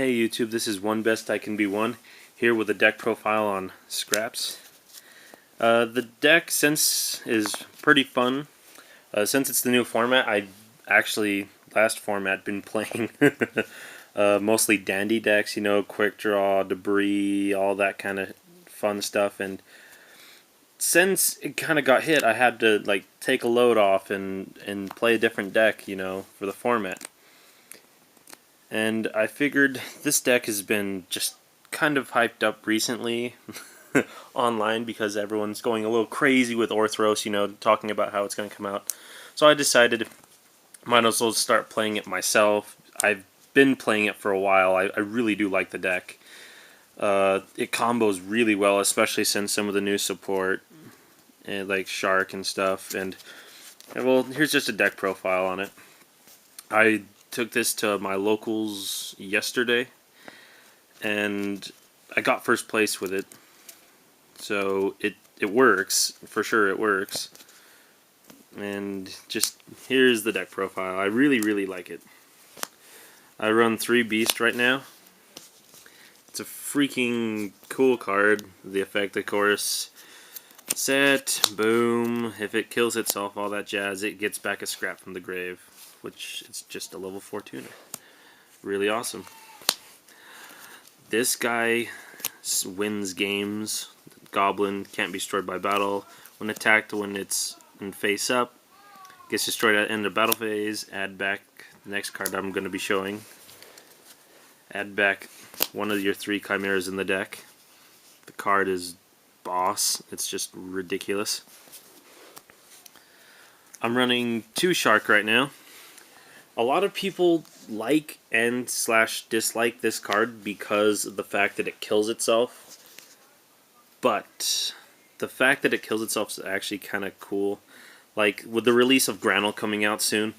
Hey YouTube, this is One Best I Can Be One, here with a deck profile on Scraps. The deck, since, is pretty fun. Since it's the new format, I actually, last format, been playing mostly dandy decks, you know, quick draw, debris, all that kind of fun stuff. And since it kind of got hit, I had to like take a load off and play a different deck, you know, for the format. And I figured this deck has been just kind of hyped up recently online because everyone's going a little crazy with Orthros, you know, talking about how it's going to come out. So I decided might as well start playing it myself. I've been playing it for a while. I really do like the deck. It combos really well, especially since some of the new support, like Shark and stuff. And well, here's just a deck profile on it. I took this to my locals yesterday, and I got first place with it. So it works, for sure it works. And just, here's the deck profile. I really like it. I run 3 Beast right now. It's a freaking cool card. The effect, of course, set, boom, if it kills itself, all that jazz, it gets back a scrap from the grave, which is just a level 4 tuner. Really awesome. This guy wins games. Goblin can't be destroyed by battle. When attacked, when it's in face up, gets destroyed at the end of battle phase. Add back the next card I'm going to be showing. Add back one of your 3 chimeras in the deck. The card is boss. It's just ridiculous. I'm running 2 Shark right now. A lot of people like and / dislike this card because of the fact that it kills itself. But the fact that it kills itself is actually kind of cool. Like, with the release of Granule coming out soon,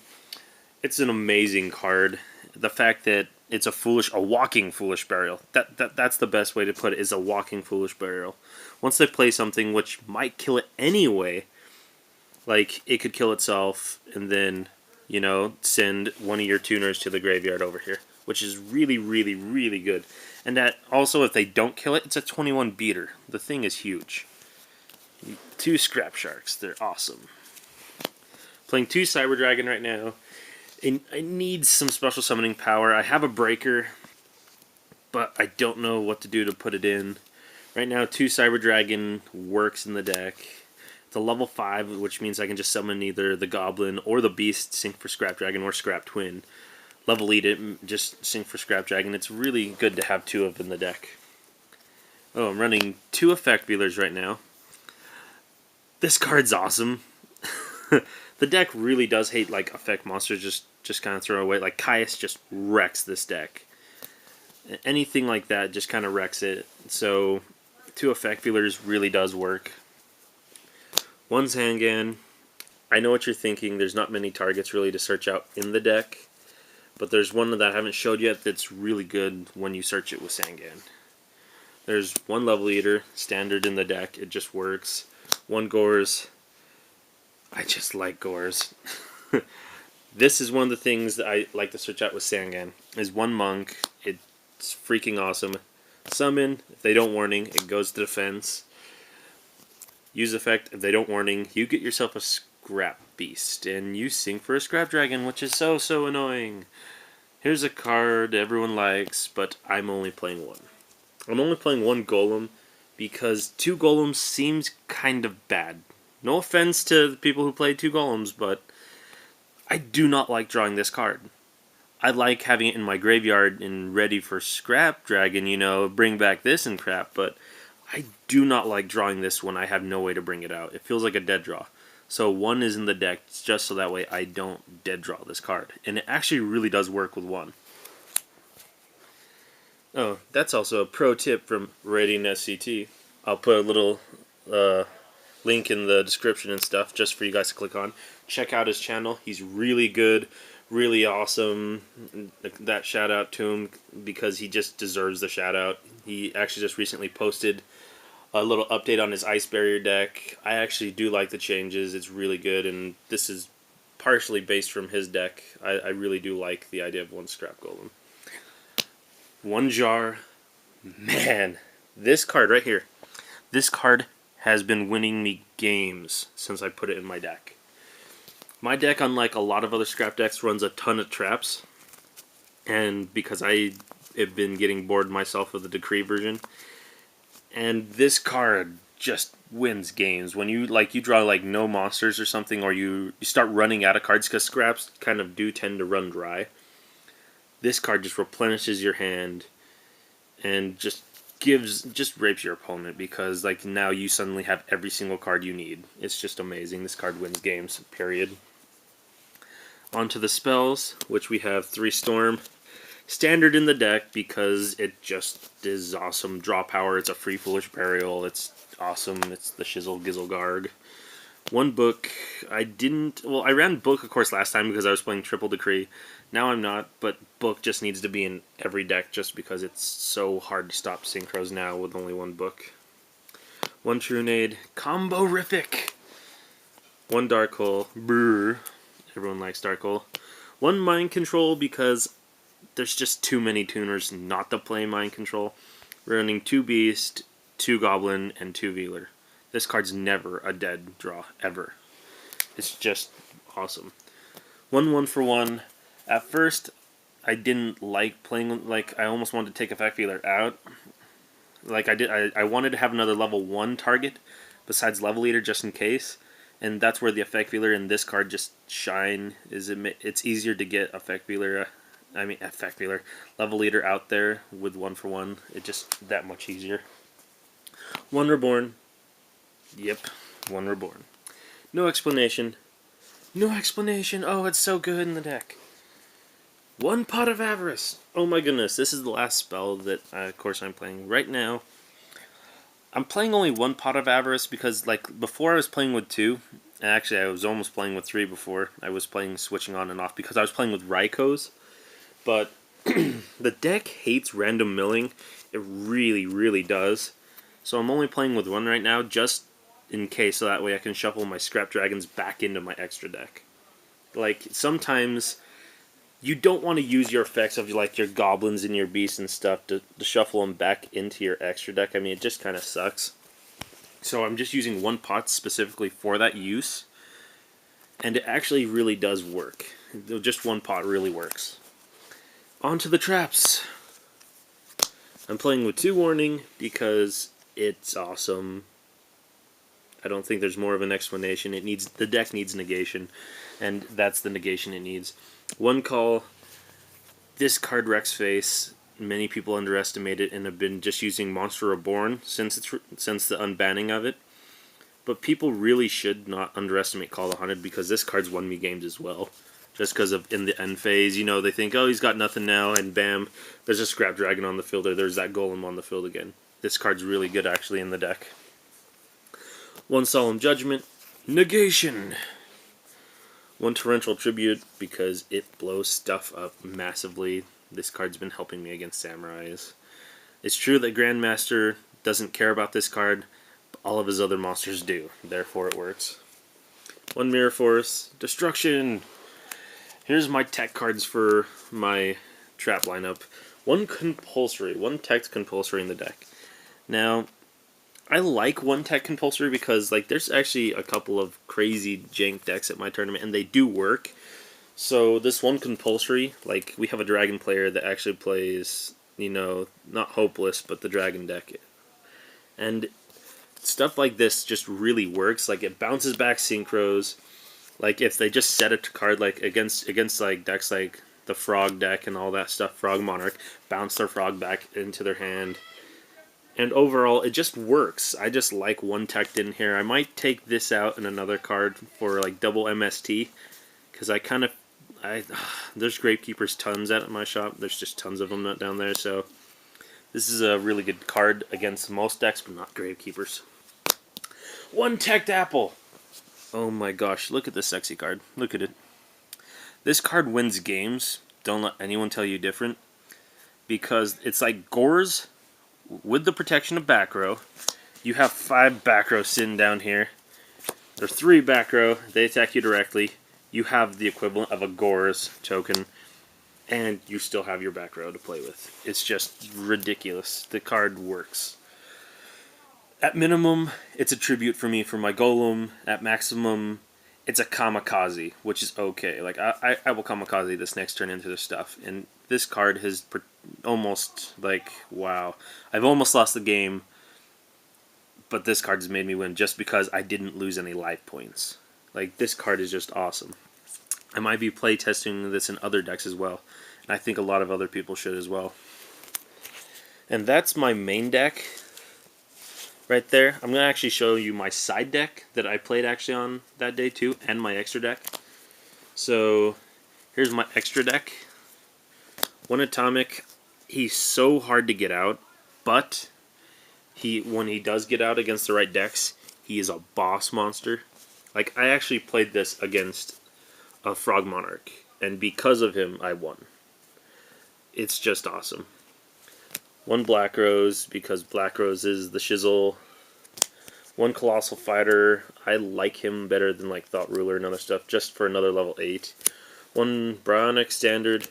it's an amazing card. The fact that it's a walking Foolish Burial. That's the best way to put it, is a walking Foolish Burial. Once they play something which might kill it anyway, like, it could kill itself and then, you know, send one of your tuners to the graveyard over here, which is really good. And that also, if they don't kill it, it's a 21 beater. The thing is huge. 2 Scrap Sharks, they're awesome. Playing 2 Cyber Dragon right now. And I need some special summoning power. I have a breaker, but I don't know what to do to put it in. Right now, 2 Cyber Dragon works in the deck. It's a level 5, which means I can just summon either the Goblin or the Beast, sync for Scrap Dragon, or Scrap Twin. Level Eat it, just sync for Scrap Dragon. It's really good to have 2 of them in the deck. Oh, I'm running 2 Effect Wheelers right now. This card's awesome. The deck really does hate like effect monsters, just kind of throw away. Like Caius just wrecks this deck. Anything like that just kind of wrecks it. So 2 Effect Wheelers really does work. 1 Zangan. I know what you're thinking. There's not many targets really to search out in the deck, but there's one that I haven't showed yet that's really good when you search it with Zangan. There's 1 Level Eater, standard in the deck. It just works. 1 Gores. I just like Gores. This is one of the things that I like to search out with Zangan. Is 1 Monk. It's freaking awesome. Summon. If they don't warning, it goes to defense. Use effect. If they don't warning, you get yourself a Scrap Beast. And you sync for a Scrap Dragon, which is so annoying. Here's a card everyone likes, but I'm only playing 1. I'm only playing 1 Golem because 2 Golems seems kind of bad. No offense to the people who play 2 Golems, but I do not like drawing this card. I like having it in my graveyard and ready for Scrap Dragon, you know, bring back this and crap, but I do not like drawing this when I have no way to bring it out. It feels like a dead draw. So 1 is in the deck just so that way I don't dead draw this card. And it actually really does work with 1. Oh, that's also a pro tip from Radiant SCT. I'll put a little link in the description and stuff just for you guys to click on. Check out his channel. He's really good, really awesome. That shout out to him because he just deserves the shout out. He actually just recently posted a little update on his Ice Barrier deck. I actually do like the changes. It's really good, and this is partially based from his deck. I really do like the idea of 1 Scrap Golem. One jar. Man, this card right here. This card has been winning me games since I put it in my deck. My deck, unlike a lot of other scrap decks, runs a ton of traps. And because I have been getting bored myself with the Decree version. And this card just wins games. When you draw like no monsters or something, or you start running out of cards, because scraps kind of do tend to run dry. This card just replenishes your hand and just rapes your opponent, because like now you suddenly have every single card you need. It's just amazing. This card wins games, period. On to the spells, which we have 3 Storm. Standard in the deck because it just is awesome. Draw power, it's a free Foolish Burial, it's awesome, it's the Shizzle Gizzle Garg. 1 Book, I ran Book of course last time because I was playing Triple Decree. Now I'm not, but Book just needs to be in every deck just because it's so hard to stop Synchros now with only 1 Book. 1 Trunade, Combo-rific! 1 Dark Hole, brr, everyone likes Dark Hole. 1 Mind Control because there's just too many tuners not to play Mind Control. We're running 2 Beast, 2 Goblin, and 2 Veeler. This card's never a dead draw, ever. It's just awesome. 1 for 1. At first, I didn't like playing, like, I almost wanted to take Effect Veeler out. Like, I wanted to have another level 1 target besides Level Eater just in case. And that's where the Effect Veeler in this card just shine. It's easier to get Effect Veeler Level Leader out there with 1 for 1. It's just that much easier. 1 Reborn. Yep, 1 Reborn. No explanation. No explanation. Oh, it's so good in the deck. 1 Pot of Avarice. Oh my goodness, this is the last spell that, of course, I'm playing right now. I'm playing only 1 Pot of Avarice because, like, before I was playing with 2. Actually, I was almost playing with 3 before. I was switching on and off because I was playing with Raikos. But the deck hates random milling. It really, really does. So I'm only playing with 1 right now, just in case, so that way I can shuffle my Scrap Dragons back into my extra deck. Like, sometimes you don't want to use your effects of like your Goblins and your Beasts and stuff to shuffle them back into your extra deck. I mean, it just kind of sucks. So I'm just using 1 pot specifically for that use. And it actually really does work. Just 1 pot really works. On to the traps. I'm playing with 2 Warning because it's awesome. I don't think there's more of an explanation. The deck needs negation, and that's the negation it needs. 1 Call. This card wrecks face. Many people underestimate it and have been just using Monster Reborn since the unbanning of it. But people really should not underestimate Call the Hunted because this card's won me games as well. Just because of in the end phase, you know, they think, oh, he's got nothing now, and bam, there's a Scrap Dragon on the field, or there's that Golem on the field again. This card's really good, actually, in the deck. 1 Solemn Judgment. Negation. 1 Torrential Tribute, because it blows stuff up massively. This card's been helping me against Samurais. It's true that Grandmaster doesn't care about this card, but all of his other monsters do. Therefore, it works. 1 Mirror Force. Destruction. Here's my tech cards for my trap lineup. 1 Compulsory. 1 Tech Compulsory in the deck. Now, I like 1 Tech Compulsory because like there's actually a couple of crazy jank decks at my tournament, and they do work. So this 1 Compulsory, like we have a Dragon player that actually plays, you know, not Hopeless, but the Dragon deck. And stuff like this just really works. Like it bounces back Synchros. Like if they just set a card like against like decks like the Frog deck and all that stuff, Frog Monarch, bounce their Frog back into their hand. And overall, it just works. I just like 1 Teched in here. I might take this out in another card for like double MST, because there's Gravekeepers tons at my shop. There's just tons of them down there. So this is a really good card against most decks, but not Gravekeepers. 1 Teched Apple. Oh my gosh, look at this sexy card. Look at it. This card wins games. Don't let anyone tell you different. Because it's like Gores with the protection of back row. You have 5 back row sitting down here. There's 3 back row. They attack you directly. You have the equivalent of a Gores token. and you still have your back row to play with. It's just ridiculous. The card works. At minimum, it's a tribute for me for my golem. At maximum, it's a kamikaze, which is okay. Like, I will kamikaze this next turn into this stuff. And this card has almost, like, wow. I've almost lost the game, but this card has made me win just because I didn't lose any life points. Like, this card is just awesome. I might be playtesting this in other decks as well. And I think a lot of other people should as well. And that's my main deck right there. I'm going to actually show you my side deck that I played actually on that day too, and my extra deck. So here's my extra deck. One Atomic, he's so hard to get out, but when he does get out against the right decks, he is a boss monster. Like, I actually played this against a Frog Monarch, and because of him, I won. It's just awesome. One Black Rose, because Black Rose is the shizzle. One Colossal Fighter, I like him better than like Thought Ruler and other stuff, just for another level 8. One Bionic Standard.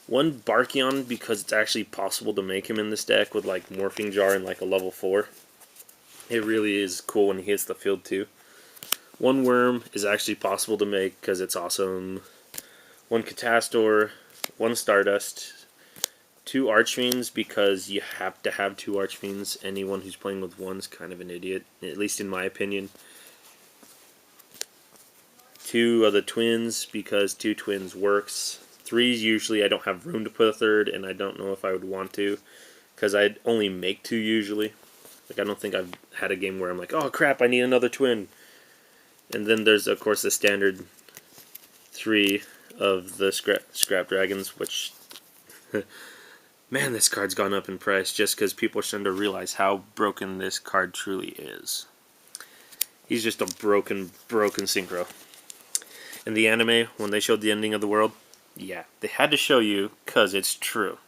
One Barkion, because it's actually possible to make him in this deck with like Morphing Jar and like a level 4. It really is cool when he hits the field too. One Worm is actually possible to make because it's awesome. One Catastor. One Stardust. Two Archfiends, because you have to have two Archfiends. Anyone who's playing with one's kind of an idiot, at least in my opinion. Two of the Twins, because two Twins works. Threes, usually I don't have room to put a third, and I don't know if I would want to, because I'd only make two usually. Like, I don't think I've had a game where I'm like, oh crap, I need another twin. And then there's, of course, the standard 3 of the Scrap Dragons, which... Man, this card's gone up in price just because people are starting to realize how broken this card truly is. He's just a broken synchro. In the anime, when they showed the ending of the world, yeah, they had to show you because it's true.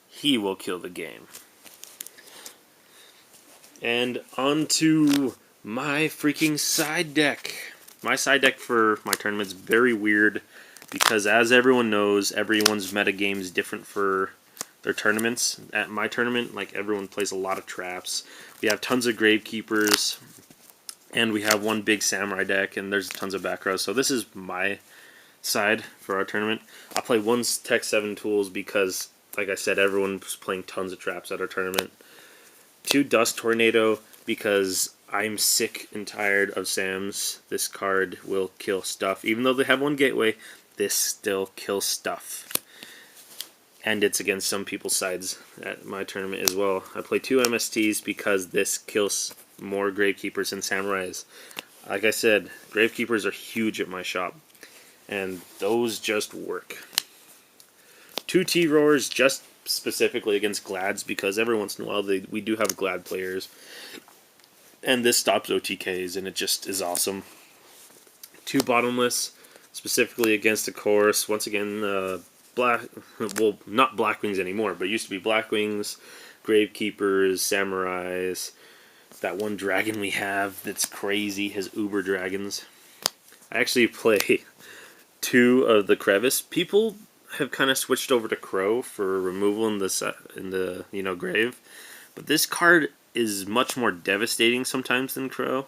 He will kill the game. And on to my freaking side deck. My side deck for my tournament's very weird because, as everyone knows, everyone's metagame is different for their tournaments. At my tournament, like, everyone plays a lot of traps. We have tons of Gravekeepers, and we have one big Samurai deck, and there's tons of back rows. So this is my side for our tournament. I play one Tech 7 tools because, like I said, everyone's playing tons of traps at our tournament. Two Dust Tornado because I'm sick and tired of Sam's. This card will kill stuff. Even though they have one gateway, this still kills stuff. And it's against some people's sides at my tournament as well. I play two MSTs because this kills more Gravekeepers than Samurais. Like I said, Gravekeepers are huge at my shop, and those just work. Two T-Roars just specifically against Glads because every once in a while we do have Glad players. And this stops OTKs, and it just is awesome. Two Bottomless, specifically against the Chorus. Once again, well, not Blackwings anymore, but it used to be Blackwings, Gravekeepers, Samurais. That one dragon we have that's crazy, his Uber Dragons. I actually play two of the Crevice. People have kind of switched over to Crow for removal in the grave, but this card is much more devastating sometimes than Crow.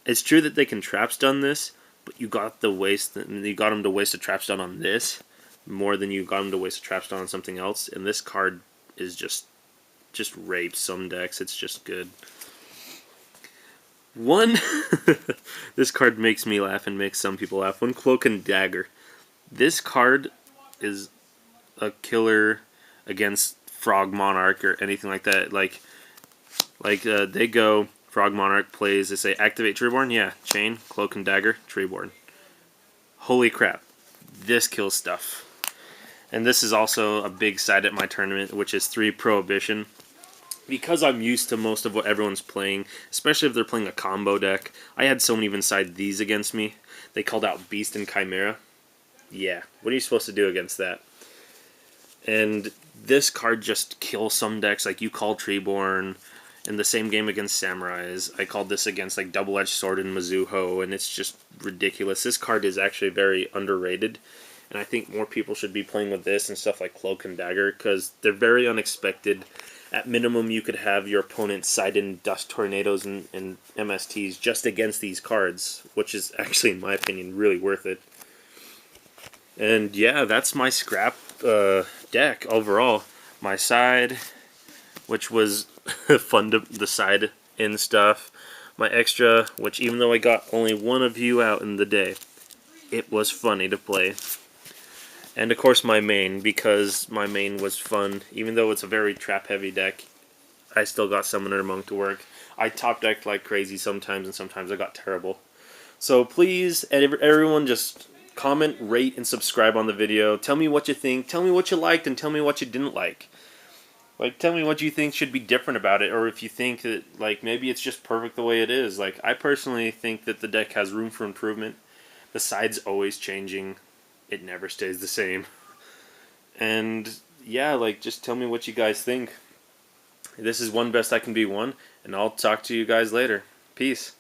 It's true that they can trap stun this, but you got them to waste a trap stun on this more than you got them to waste a trap stun on something else, and this card is just rapes some decks. It's just good. One, this card makes me laugh and makes some people laugh. One Cloak and Dagger. This card is a killer against Frog Monarch or anything like that. Like they go, Frog Monarch plays, they say activate Treeborn, yeah, chain, Cloak and Dagger, Treeborn. Holy crap, this kills stuff. And this is also a big side at my tournament, which is 3 Prohibition. Because I'm used to most of what everyone's playing, especially if they're playing a combo deck, I had someone even side these against me. They called out Beast and Chimera. Yeah, what are you supposed to do against that? And this card just kills some decks, like you call Treeborn. In the same game against Samurais, I called this against like Double-Edged Sword and Mizuho, and it's just ridiculous. This card is actually very underrated, and I think more people should be playing with this and stuff like Cloak and Dagger, because they're very unexpected. At minimum, you could have your opponent side in Dust Tornadoes and MSTs just against these cards, which is actually, in my opinion, really worth it. And yeah, that's my scrap deck overall. My side, which was fun to the side in stuff. My extra, which even though I got only one of you out in the day, it was funny to play. And of course my main, because my main was fun. Even though it's a very trap heavy deck, I still got Summoner Monk to work. I top decked like crazy sometimes, and sometimes I got terrible. So please, everyone, just comment, rate, and subscribe on the video. Tell me what you think, tell me what you liked, and tell me what you didn't like. Like, tell me what you think should be different about it, or if you think that, like, maybe it's just perfect the way it is. Like, I personally think that the deck has room for improvement. The side's always changing. It never stays the same. And, yeah, like, just tell me what you guys think. This is One Best I Can Be One, and I'll talk to you guys later. Peace.